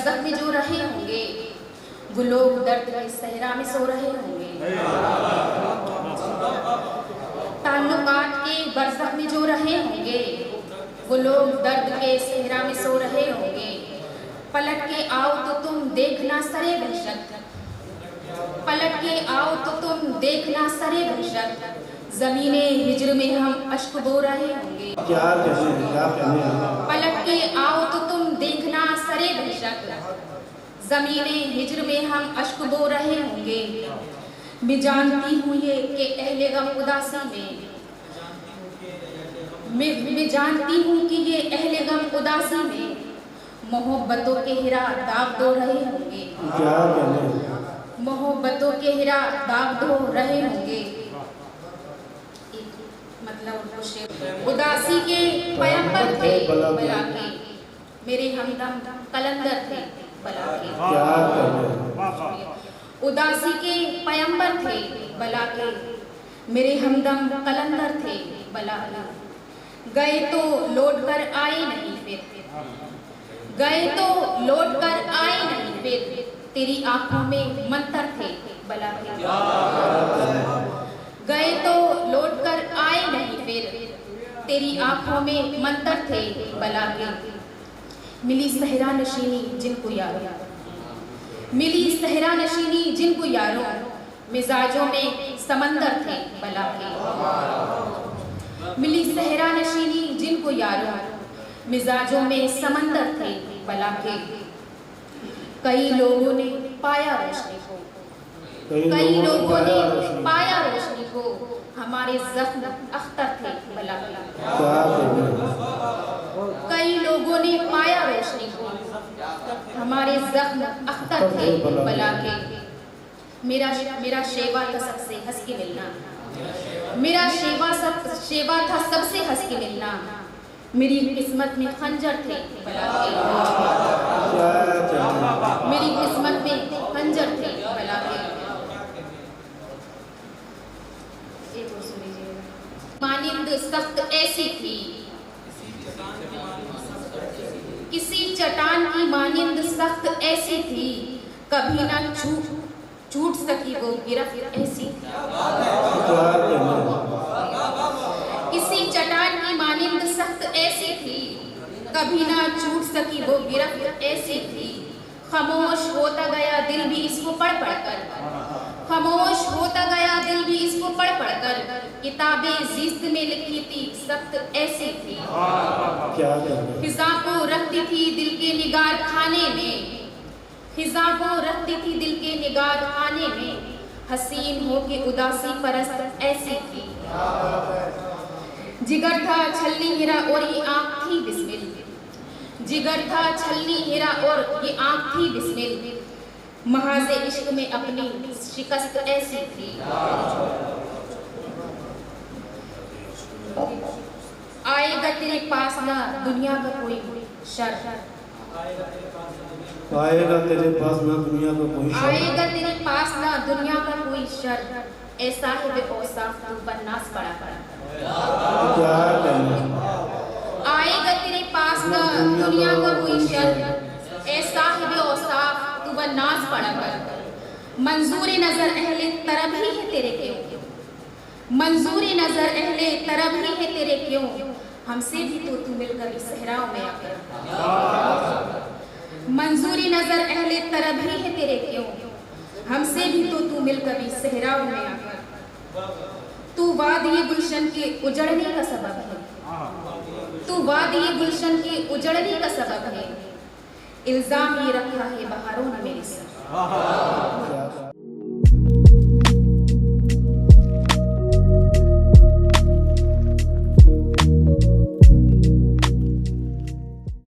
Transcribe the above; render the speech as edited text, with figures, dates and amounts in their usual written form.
बरज़ख में जो रहे होंगे, वो लोग दर्द के सहरा में सो रहे होंगे। ताल्लुकात के बरज़ख में जो रहे होंगे, वो लोग दर्द के सहरा में सो रहे होंगे। पलट के आओ तो तुम देखना सरे वहशत, पलट के आओ तो तुम देखना सरे वहशत, ज़मीने हिज्र में हम अश्क बो रहे होंगे। पलट के आओ तो तुम देखना सरे वहशत, ज़मीने हिज्र में हम अश्क बो रहे होंगे। मैं जानती हूँ ये कि अहले गम उदासी में, मैं जानती हूँ कि ये अहले गम उदासी में मोहब्बतों के हिरा दाग दो रहे होंगे। मोहब्बतों के हिरा दाग दो रहे होंगे। मतलब उदासी के पैगंबर थे बला के, मेरे हमदम कलंदर थे बला के। उदासी के पैगंबर थे बला के, मेरे हमदम कलंदर थे बला के। गए तो लौट कर आए नहीं फिर, गए तो लौट कर आए नहीं फिर, तेरी आंखों में मंतर थे बला के। गए तो लौट कर आए नहीं फिर, तेरी आंखों में मंतर थे बला के। मिली सहरा नशीनी जिनको यारों, मिली सहरा नशीनी जिनको यारों, मिजाजों में समंदर थे बला के। मिली सहरा नशीनी जिनको यारों, मिजाजों में समंदर थे बला के। कई लोगों ने पाया रोशनी को, कई लोगों ने पाया रोशनी को, हमारे जख्म अख्तर थे बला के। कई लोगों ने पाया रोशनी को, हमारे जख्म अख्तर थे बला के। मेरा शेवा था सबसे हंस के मिलना, मेरा शेवा था सबसे हंस के मिलना, मेरी किस्मत में खंजर थे बला के। मेरी किस्मत में खंजर थे बला के। मानिंद सख्त ऐसी थी, किसी चट्टान की मानिंद सख्त ऐसी थी, कभी ना छूट सकी वो गिरफ्त ऐसी थी। किसी चट्टान की मानिंद सख्त ऐसी थी, कभी ना छूट सकी वो गिरफ्त ऐसी थी। खामोश होता गया दिल भी इसको पढ़ पढ़कर, खामोश होता गया दिल भी इसको पढ़ पढ़कर, किताबें जिस्त में लिखी थी सख्त ऐसी थी। खिजा को रखती थी दिल के निगार खाने में, खिजा को रखती थी दिल के निगार खाने में, हसीन हो के उदासी परस्त ऐसी थी। जिगर था छलनी हीरा और ये आँख थी बिस्मिल, जिगर था छलनी हीरा और ये आँख थी बिस्मिल, महाज़े इश्क में अपनी शिकस्त ऐसी थी। आएगा तेरे पास ना दुनिया का कोई शर, आएगा तेरे पास ना दुनिया का कोई शर, आएगा तेरे पास ना दुनिया का कोई शर, ऐसा है वे औसाफ तू बन्नास पड़ा पड़ा। आएगा तेरे पास ना दुनिया का कोई शर, ऐसा है वे औसाफ तू बन्नास पड़ा पड़ा। मंजूरी नजर अहले तरब ही है तेरे क्यों, मंजूरी नजर अहले तरब ही है तेरे क्यों, हमसे भी तो तू मिलकर इस सहराओं में आकर। मंजूरी नजर अहले तरब ही है तेरे क्यों, हमसे भी तो तू मिलकर इस सहराओं में आकर। तू वादिये गुलशन के उजड़ने का सबब है, तू वादिये गुलशन के उजड़ने का सबब है, इल्जाम ये रखा है बहारों ने मेरे सर,